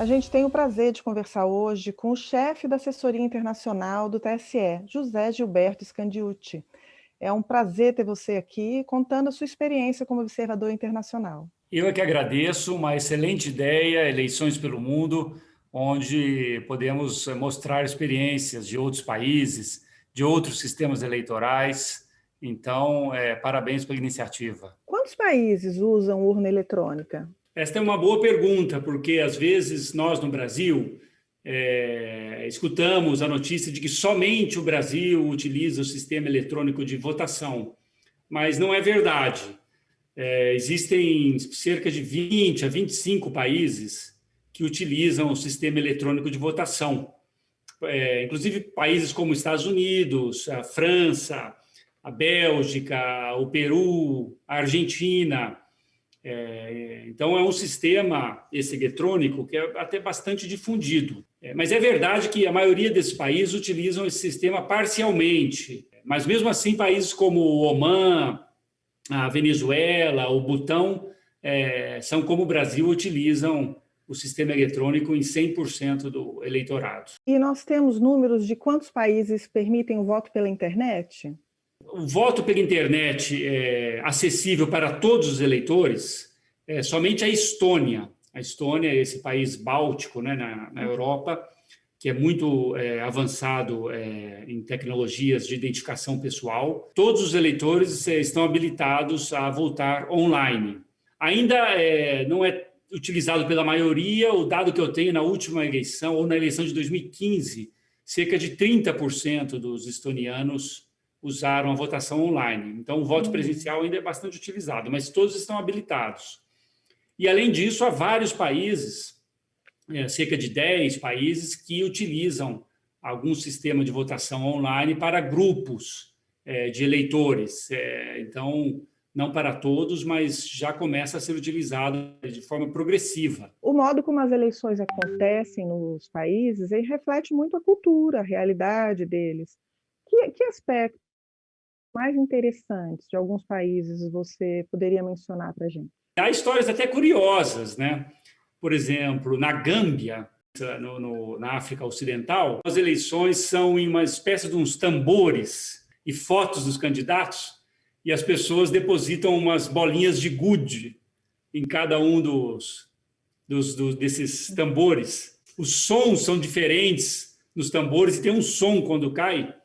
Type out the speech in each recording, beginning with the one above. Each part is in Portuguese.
A gente tem o prazer de conversar hoje com o chefe da assessoria internacional do TSE, José Gilberto Scandiuti. É um prazer ter você aqui contando a sua experiência como observador internacional. Eu é que agradeço, uma excelente ideia, Eleições pelo Mundo, onde podemos mostrar experiências de outros países, de outros sistemas eleitorais. Então, parabéns pela iniciativa. Quantos países usam urna eletrônica? Esta é uma boa pergunta, porque às vezes nós no Brasil escutamos a notícia de que somente o Brasil utiliza o sistema eletrônico de votação, mas não é verdade. Existem cerca de 20 a 25 países que utilizam o sistema eletrônico de votação. Inclusive países como os Estados Unidos, a França, a Bélgica, o Peru, a Argentina. Então, é um sistema, esse eletrônico, que é até bastante difundido. Mas é verdade que a maioria desses países utilizam esse sistema parcialmente. Mas, mesmo assim, países como o Omã, a Venezuela, o Butão, são como o Brasil, utilizam o sistema eletrônico em 100% do eleitorado. E nós temos números de quantos países permitem o voto pela internet? O voto pela internet é acessível para todos os eleitores, somente a Estônia. A Estônia é esse país báltico, né, na Europa, que é muito avançado em tecnologias de identificação pessoal. Todos os eleitores estão habilitados a votar online. Ainda não é utilizado pela maioria. O dado que eu tenho na última eleição, ou na eleição de 2015, cerca de 30% dos estonianos usaram a votação online. Então, o voto presencial ainda é bastante utilizado, mas todos estão habilitados. E, além disso, há vários países, cerca de 10 países, que utilizam algum sistema de votação online para grupos de eleitores. Então, não para todos, mas já começa a ser utilizado de forma progressiva. O modo como as eleições acontecem nos países ele reflete muito a cultura, a realidade deles. Que aspectos mais interessantes de alguns países você poderia mencionar para a gente? Há histórias até curiosas, né? Por exemplo, na Gâmbia, na África Ocidental, as eleições são em uma espécie de uns tambores e fotos dos candidatos, e as pessoas depositam umas bolinhas de gude em cada um desses tambores. Os sons são diferentes nos tambores e tem um som quando cai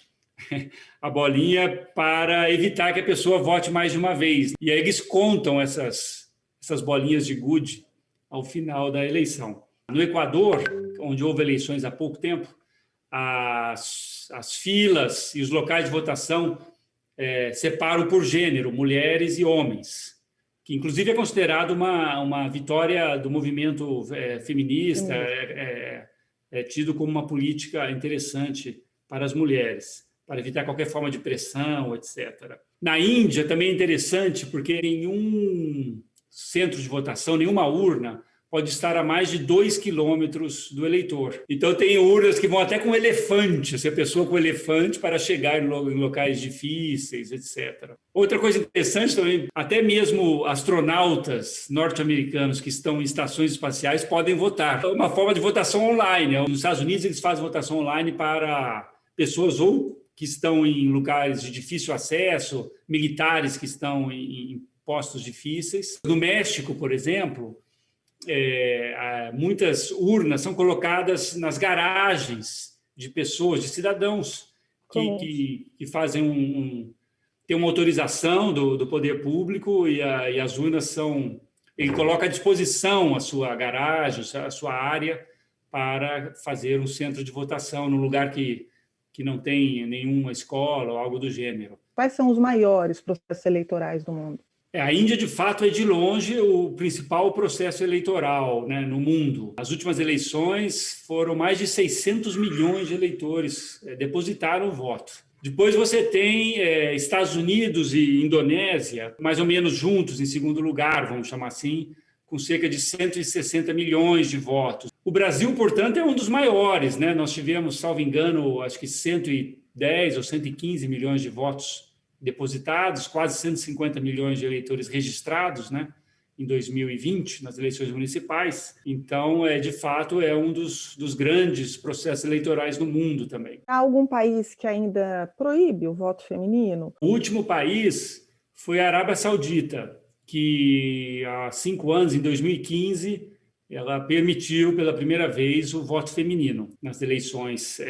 a bolinha para evitar que a pessoa vote mais de uma vez. E aí eles contam essas bolinhas de gude ao final da eleição. No Equador, onde houve eleições há pouco tempo, as filas e os locais de votação separam por gênero, mulheres e homens, que inclusive é considerado uma vitória do movimento feminista, é tido como uma política interessante para as mulheres, para evitar qualquer forma de pressão, etc. Na Índia também é interessante, porque nenhum centro de votação, nenhuma urna pode estar a mais de 2 quilômetros do eleitor. Então, tem urnas que vão até com elefante, se a pessoa com elefante para chegar em locais difíceis, etc. Outra coisa interessante também, até mesmo astronautas norte-americanos que estão em estações espaciais podem votar. É uma forma de votação online. Nos Estados Unidos, eles fazem votação online para pessoas ou que estão em lugares de difícil acesso, militares que estão em postos difíceis. No México, por exemplo, muitas urnas são colocadas nas garagens de pessoas, de cidadãos que fazem tem uma autorização do poder público e as urnas são... Ele coloca à disposição a sua garagem, a sua área para fazer um centro de votação no lugar que não tem nenhuma escola ou algo do gênero. Quais são os maiores processos eleitorais do mundo? A Índia, de fato, é de longe o principal processo eleitoral, né, no mundo. As últimas eleições foram mais de 600 milhões de eleitores depositaram o voto. Depois você tem Estados Unidos e Indonésia, mais ou menos juntos em segundo lugar, vamos chamar assim, com cerca de 160 milhões de votos. O Brasil, portanto, é um dos maiores, né? Nós tivemos, salvo engano, acho que 110 ou 115 milhões de votos depositados, quase 150 milhões de eleitores registrados, né? em 2020, nas eleições municipais. Então, de fato, é um dos grandes processos eleitorais no mundo também. Há algum país que ainda proíbe o voto feminino? O último país foi a Arábia Saudita, que há 5 anos, em 2015, ela permitiu pela primeira vez o voto feminino nas eleições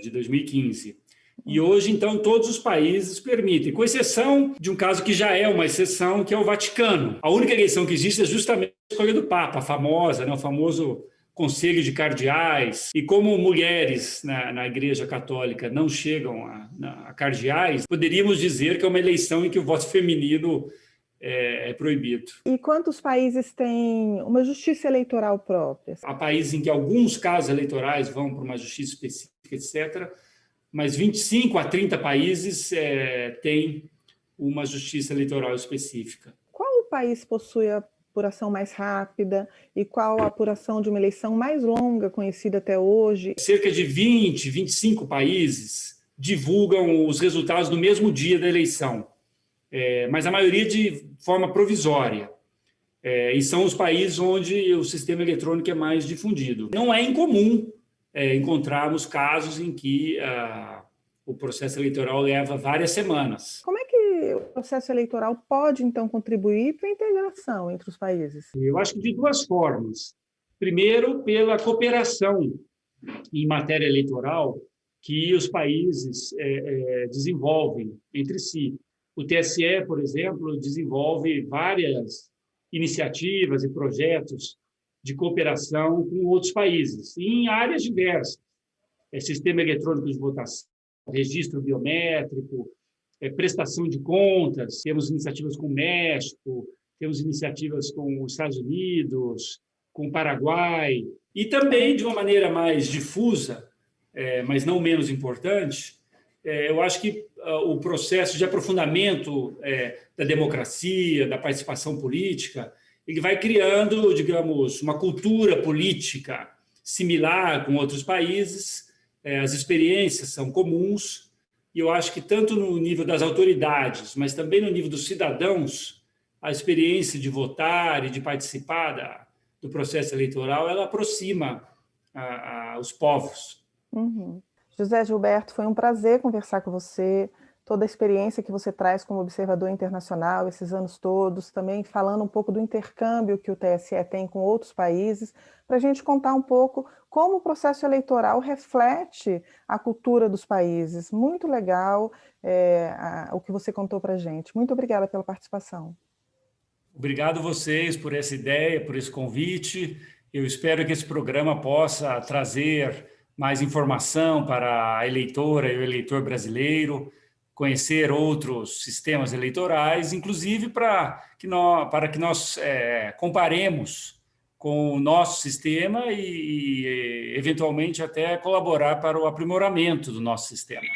de 2015. E hoje, então, todos os países permitem, com exceção de um caso que já é uma exceção, que é o Vaticano. A única eleição que existe é justamente a escolha do Papa, a famosa, né, o famoso Conselho de Cardeais. E como mulheres na Igreja Católica não chegam a cardeais, poderíamos dizer que é uma eleição em que o voto feminino é proibido. E quantos países têm uma justiça eleitoral própria? Há países em que alguns casos eleitorais vão para uma justiça específica, etc., mas 25 a 30 países têm uma justiça eleitoral específica. Qual o país possui a apuração mais rápida e qual a apuração de uma eleição mais longa conhecida até hoje? Cerca de 20, 25 países divulgam os resultados no mesmo dia da eleição, mas a maioria de forma provisória. E são os países onde o sistema eletrônico é mais difundido. Não é incomum encontrarmos casos em que o processo eleitoral leva várias semanas. Como é que o processo eleitoral pode, então, contribuir para a integração entre os países? Eu acho que de duas formas. Primeiro, pela cooperação em matéria eleitoral que os países desenvolvem entre si. O TSE, por exemplo, desenvolve várias iniciativas e projetos de cooperação com outros países, em áreas diversas. Sistema eletrônico de votação, registro biométrico, prestação de contas, temos iniciativas com o México, temos iniciativas com os Estados Unidos, com o Paraguai, e também, de uma maneira mais difusa, mas não menos importante, eu acho que o processo de aprofundamento da democracia, da participação política, ele vai criando, digamos, uma cultura política similar com outros países, as experiências são comuns, e eu acho que tanto no nível das autoridades, mas também no nível dos cidadãos, a experiência de votar e de participar do processo eleitoral, ela aproxima os povos. Uhum. José Gilberto, foi um prazer conversar com você, toda a experiência que você traz como observador internacional, esses anos todos, também falando um pouco do intercâmbio que o TSE tem com outros países, para a gente contar um pouco como o processo eleitoral reflete a cultura dos países. Muito legal o que você contou para a gente. Muito obrigada pela participação. Obrigado a vocês por essa ideia, por esse convite. Eu espero que esse programa possa trazer mais informação para a eleitora e o eleitor brasileiro, conhecer outros sistemas eleitorais, inclusive para que nós comparemos com o nosso sistema e, eventualmente, até colaborar para o aprimoramento do nosso sistema.